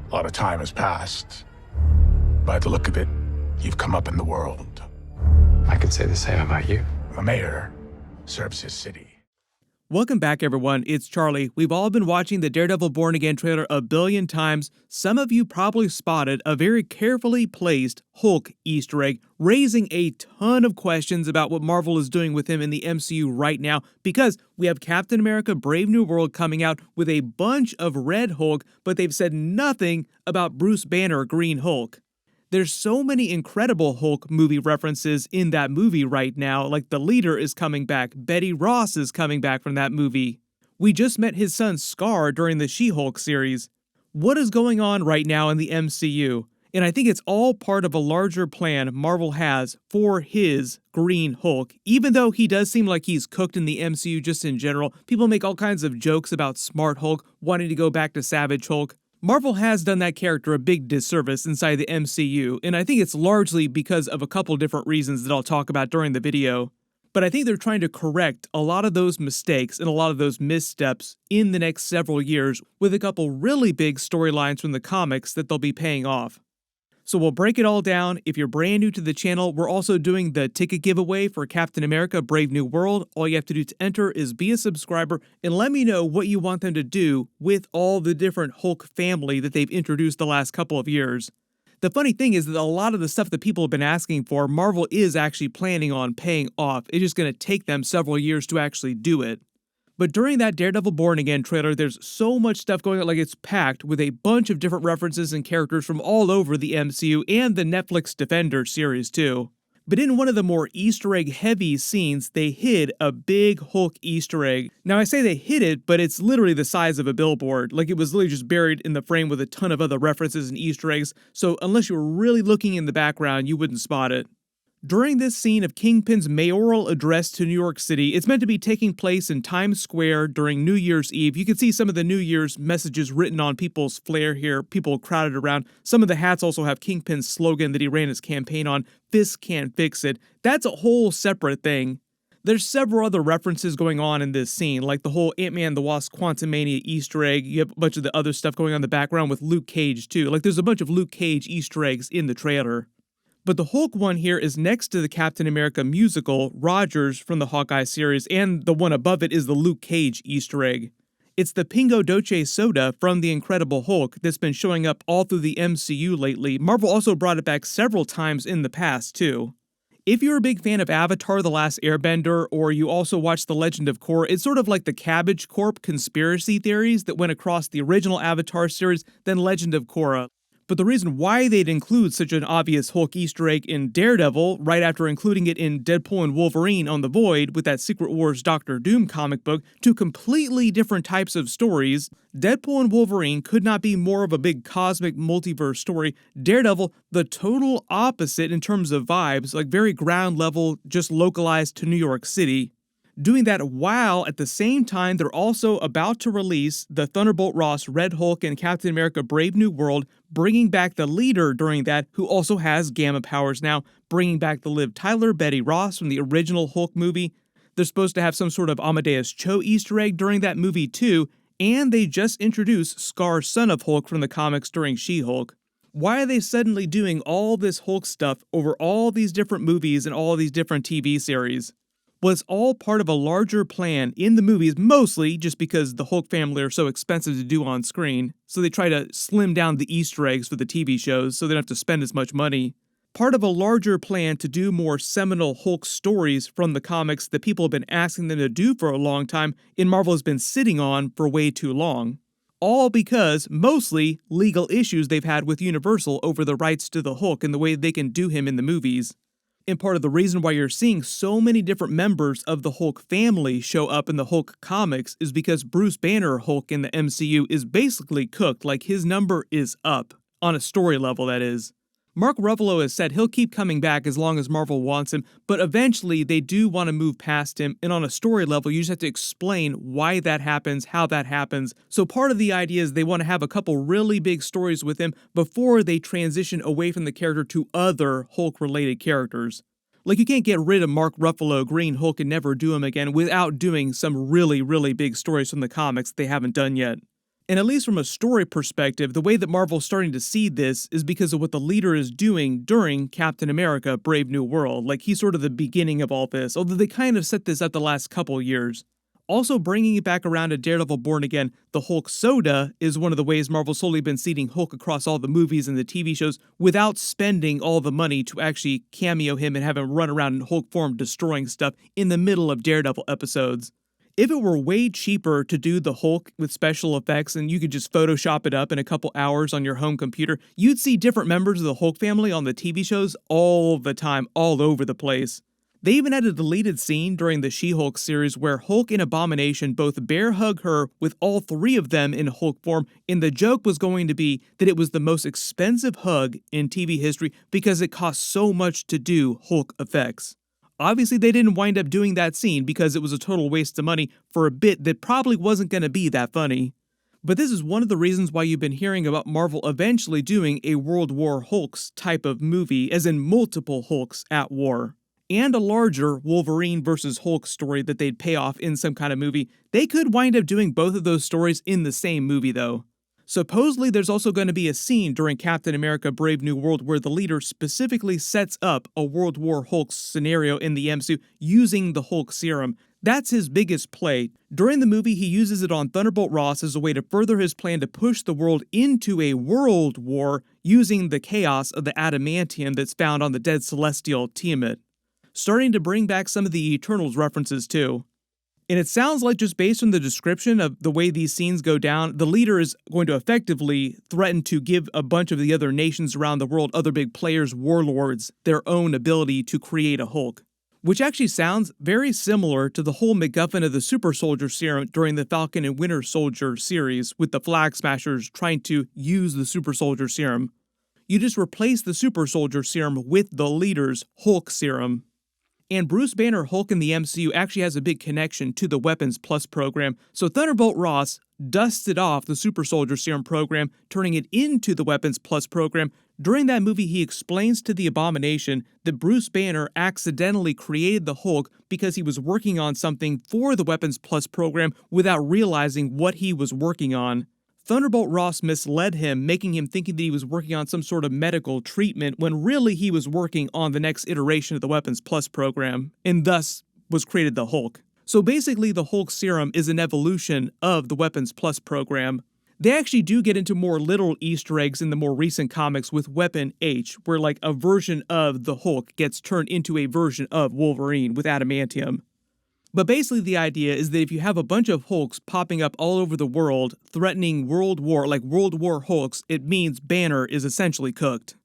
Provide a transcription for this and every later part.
A lot of time has passed. By the look of it, you've come up in the world. I could say the same about you. The mayor serves his city. Welcome back, everyone. It's Charlie. We've all been watching the Daredevil Born Again trailer a billion times. Some of you probably spotted a very carefully placed Hulk Easter egg, raising a ton of questions about what Marvel is doing with him in the MCU right now, because we have Captain America Brave New World coming out with a bunch of Red Hulk, but they've said nothing about Bruce Banner Green Hulk. There's so many Incredible Hulk movie references in that movie right now, like the leader is coming back, Betty Ross is coming back from that movie. We just met his son Scar during the She-Hulk series. What is going on right now in the MCU? And I think it's all part of a larger plan Marvel has for his Green Hulk. Even though he does seem like he's cooked in the MCU just in general, people make all kinds of jokes about Smart Hulk wanting to go back to Savage Hulk. Marvel has done that character a big disservice inside the MCU, and I think it's largely because of a couple different reasons that I'll talk about during the video. But I think they're trying to correct a lot of those mistakes and a lot of those missteps in the next several years with a couple really big storylines from the comics that they'll be paying off. So we'll break it all down. If you're brand new to the channel, we're also doing the ticket giveaway for Captain America Brave New World. All you have to do to enter is be a subscriber and let me know what you want them to do with all the different Hulk family that they've introduced the last couple of years. The funny thing is that a lot of the stuff that people have been asking for, Marvel is actually planning on paying off. It's just going to take them several years to actually do it. But during that Daredevil Born Again trailer, there's so much stuff going on, like it's packed with a bunch of different references and characters from all over the MCU and the Netflix Defender series too. But in one of the more Easter egg heavy scenes, they hid a big Hulk Easter egg. Now I say they hid it, but it's literally the size of a billboard. Like it was literally just buried in the frame with a ton of other references and Easter eggs, so unless you were really looking in the background, you wouldn't spot it. During this scene of Kingpin's mayoral address to New York City, it's meant to be taking place in Times Square during New Year's Eve. You can see some of the New Year's messages written on people's flair here, people crowded around. Some of the hats also have Kingpin's slogan that he ran his campaign on, "Fists can't fix it." That's a whole separate thing. There's several other references going on in this scene, like the whole Ant-Man the Wasp Quantumania Easter egg. You have a bunch of the other stuff going on in the background with Luke Cage too. Like there's a bunch of Luke Cage Easter eggs in the trailer. But the Hulk one here is next to the Captain America musical, Rogers from the Hawkeye series, and the one above it is the Luke Cage Easter egg. It's the Pingo Doce soda from the Incredible Hulk that's been showing up all through the MCU lately. Marvel also brought it back several times in the past, too. If you're a big fan of Avatar: The Last Airbender, or you also watch The Legend of Korra, it's sort of like the Cabbage Corp conspiracy theories that went across the original Avatar series, then Legend of Korra. But the reason why they'd include such an obvious Hulk Easter egg in Daredevil, right after including it in Deadpool and Wolverine on the Void with that Secret Wars Doctor Doom comic book, two completely different types of stories, Deadpool and Wolverine could not be more of a big cosmic multiverse story. Daredevil, the total opposite in terms of vibes, like very ground level, just localized to New York City. Doing that while at the same time they're also about to release the Thunderbolt Ross Red Hulk and Captain America Brave New World, bringing back the leader during that, who also has gamma powers now, bringing back the Liv Tyler Betty Ross from the original Hulk movie. They're supposed to have some sort of Amadeus Cho Easter egg during that movie too, and they just introduced Scar, son of Hulk, from the comics during She-Hulk. Why are they suddenly doing all this Hulk stuff over all these different movies and all these different TV series? Well, it's all part of a larger plan in the movies, mostly just because the Hulk family are so expensive to do on screen, so they try to slim down the Easter eggs for the TV shows so they don't have to spend as much money. Part of a larger plan to do more seminal Hulk stories from the comics that people have been asking them to do for a long time, and Marvel has been sitting on for way too long. All because, mostly, legal issues they've had with Universal over the rights to the Hulk and the way they can do him in the movies. And part of the reason why you're seeing so many different members of the Hulk family show up in the Hulk comics is because Bruce Banner Hulk in the MCU is basically cooked, like his number is up, on a story level that is. Mark Ruffalo has said he'll keep coming back as long as Marvel wants him, but eventually they do want to move past him, and on a story level you just have to explain why that happens, how that happens. So part of the idea is they want to have a couple really big stories with him before they transition away from the character to other Hulk-related characters. Like, you can't get rid of Mark Ruffalo, Green Hulk, and never do him again without doing some really, really big stories from the comics they haven't done yet. And at least from a story perspective, the way that Marvel's starting to see this is because of what the leader is doing during Captain America Brave New World. Like, he's sort of the beginning of all this, although they kind of set this up the last couple years. Also, bringing it back around to Daredevil Born Again, the Hulk soda is one of the ways Marvel's slowly been seeding Hulk across all the movies and the TV shows without spending all the money to actually cameo him and have him run around in Hulk form destroying stuff in the middle of Daredevil episodes. If it were way cheaper to do the Hulk with special effects and you could just Photoshop it up in a couple hours on your home computer, you'd see different members of the Hulk family on the TV shows all the time, all over the place. They even had a deleted scene during the She-Hulk series where Hulk and Abomination both bear hug her with all three of them in Hulk form, and the joke was going to be that it was the most expensive hug in TV history because it cost so much to do Hulk effects. Obviously, they didn't wind up doing that scene because it was a total waste of money for a bit that probably wasn't going to be that funny. But this is one of the reasons why you've been hearing about Marvel eventually doing a World War Hulks type of movie, as in multiple Hulks at war. And a larger Wolverine versus Hulk story that they'd pay off in some kind of movie. They could wind up doing both of those stories in the same movie, though. Supposedly, there's also going to be a scene during Captain America Brave New World where the leader specifically sets up a World War Hulk scenario in the MCU using the Hulk serum. That's his biggest play. During the movie, he uses it on Thunderbolt Ross as a way to further his plan to push the world into a world war using the chaos of the adamantium that's found on the dead Celestial Tiamat. Starting to bring back some of the Eternals references too. And it sounds like, just based on the description of the way these scenes go down, the leader is going to effectively threaten to give a bunch of the other nations around the world, other big players, warlords, their own ability to create a Hulk. Which actually sounds very similar to the whole MacGuffin of the Super Soldier Serum during the Falcon and Winter Soldier series, with the Flag Smashers trying to use the Super Soldier Serum. You just replace the Super Soldier Serum with the leader's Hulk Serum. And Bruce Banner Hulk in the MCU actually has a big connection to the Weapons Plus program, so Thunderbolt Ross dusted off the Super Soldier Serum program, turning it into the Weapons Plus program. During that movie, he explains to the Abomination that Bruce Banner accidentally created the Hulk because he was working on something for the Weapons Plus program without realizing what he was working on. Thunderbolt Ross misled him, making him thinking that he was working on some sort of medical treatment when really he was working on the next iteration of the Weapons Plus program, and thus was created the Hulk. So basically, the Hulk serum is an evolution of the Weapons Plus program. They actually do get into more little Easter eggs in the more recent comics with Weapon H, where like a version of the Hulk gets turned into a version of Wolverine with adamantium. But basically the idea is that if you have a bunch of Hulks popping up all over the world, threatening world war, like World War Hulks, it means Banner is essentially cooked.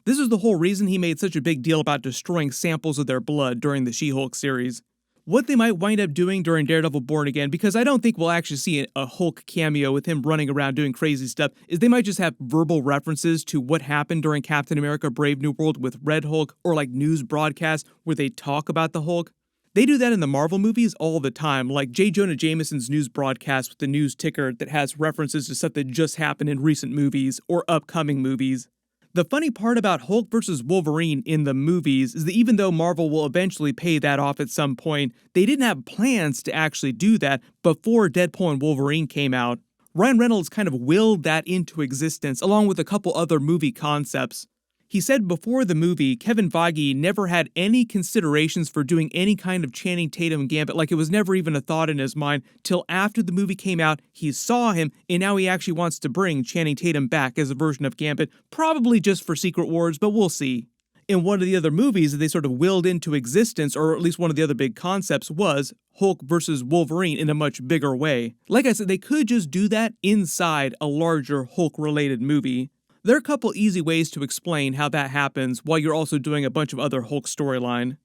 This is the whole reason he made such a big deal about destroying samples of their blood during the She-Hulk series. What they might wind up doing during Daredevil Born Again, because I don't think we'll actually see a Hulk cameo with him running around doing crazy stuff, is they might just have verbal references to what happened during Captain America Brave New World with Red Hulk, or like news broadcasts where they talk about the Hulk. They do that in the Marvel movies all the time, like J. Jonah Jameson's news broadcast with the news ticker that has references to stuff that just happened in recent movies or upcoming movies. The funny part about Hulk vs. Wolverine in the movies is that even though Marvel will eventually pay that off at some point, they didn't have plans to actually do that before Deadpool and Wolverine came out. Ryan Reynolds kind of willed that into existence along with a couple other movie concepts. He said before the movie, Kevin Feige never had any considerations for doing any kind of Channing Tatum Gambit, like it was never even a thought in his mind, till after the movie came out, he saw him, and now he actually wants to bring Channing Tatum back as a version of Gambit, probably just for Secret Wars, but we'll see. In one of the other movies that they sort of willed into existence, or at least one of the other big concepts, was Hulk versus Wolverine in a much bigger way. Like I said, they could just do that inside a larger Hulk-related movie. There are a couple easy ways to explain how that happens while you're also doing a bunch of other Hulk storyline.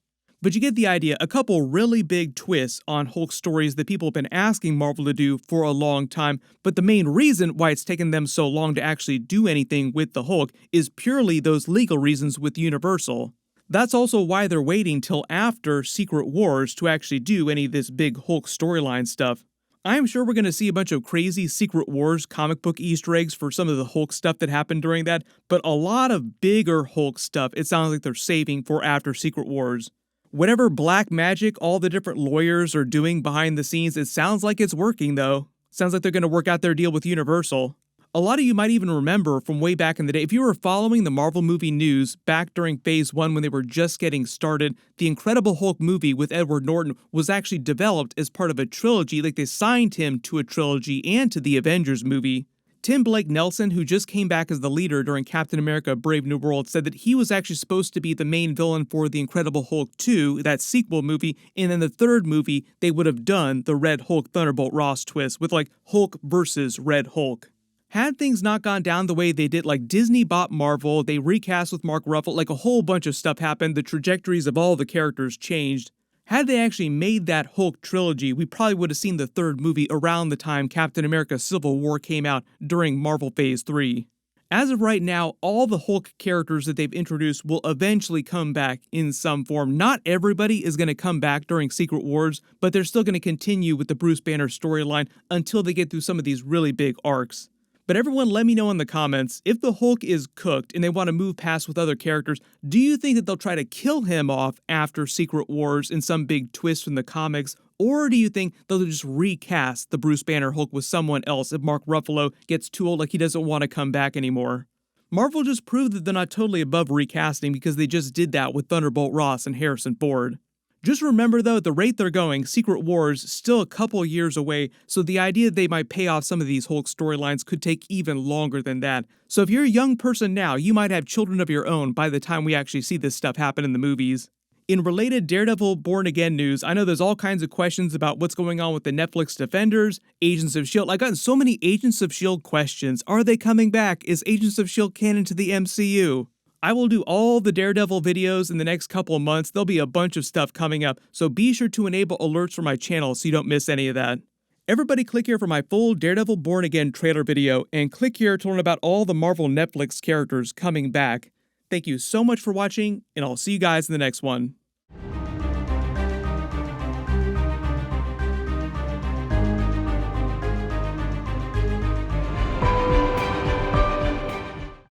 But you get the idea, a couple really big twists on Hulk stories that people have been asking Marvel to do for a long time, but the main reason why it's taken them so long to actually do anything with the Hulk is purely those legal reasons with Universal. That's also why they're waiting till after Secret Wars to actually do any of this big Hulk storyline stuff. I'm sure we're going to see a bunch of crazy Secret Wars comic book Easter eggs for some of the Hulk stuff that happened during that, but a lot of bigger Hulk stuff it sounds like they're saving for after Secret Wars. Whatever black magic all the different lawyers are doing behind the scenes, it sounds like it's working though. Sounds like they're going to work out their deal with Universal. A lot of you might even remember from way back in the day, if you were following the Marvel movie news back during Phase 1 when they were just getting started, the Incredible Hulk movie with Edward Norton was actually developed as part of a trilogy, like they signed him to a trilogy and to the Avengers movie. Tim Blake Nelson, who just came back as the leader during Captain America Brave New World, said that he was actually supposed to be the main villain for The Incredible Hulk 2, that sequel movie, and then the third movie, they would have done the Red Hulk Thunderbolt Ross twist with like Hulk versus Red Hulk. Had things not gone down the way they did, like Disney bought Marvel, they recast with Mark Ruffalo, like a whole bunch of stuff happened, the trajectories of all the characters changed. Had they actually made that Hulk trilogy, we probably would have seen the third movie around the time Captain America Civil War came out during Marvel Phase 3. As of right now, all the Hulk characters that they've introduced will eventually come back in some form. Not everybody is going to come back during Secret Wars, but they're still going to continue with the Bruce Banner storyline until they get through some of these really big arcs. But everyone let me know in the comments, if the Hulk is cooked and they want to move past with other characters, do you think that they'll try to kill him off after Secret Wars in some big twist from the comics? Or do you think they'll just recast the Bruce Banner Hulk with someone else if Mark Ruffalo gets too old, like he doesn't want to come back anymore? Marvel just proved that they're not totally above recasting because they just did that with Thunderbolt Ross and Harrison Ford. Just remember though, at the rate they're going, Secret Wars still a couple years away, so the idea that they might pay off some of these Hulk storylines could take even longer than that. So if you're a young person now, you might have children of your own by the time we actually see this stuff happen in the movies. In related Daredevil Born Again news, I know there's all kinds of questions about what's going on with the Netflix Defenders, Agents of S.H.I.E.L.D. I've gotten so many Agents of S.H.I.E.L.D. questions. Are they coming back? Is Agents of S.H.I.E.L.D. canon to the MCU? I will do all the Daredevil videos in the next couple of months. There'll be a bunch of stuff coming up, so be sure to enable alerts for my channel so you don't miss any of that. Everybody click here for my full Daredevil Born Again trailer video, and click here to learn about all the Marvel Netflix characters coming back. Thank you so much for watching, and I'll see you guys in the next one.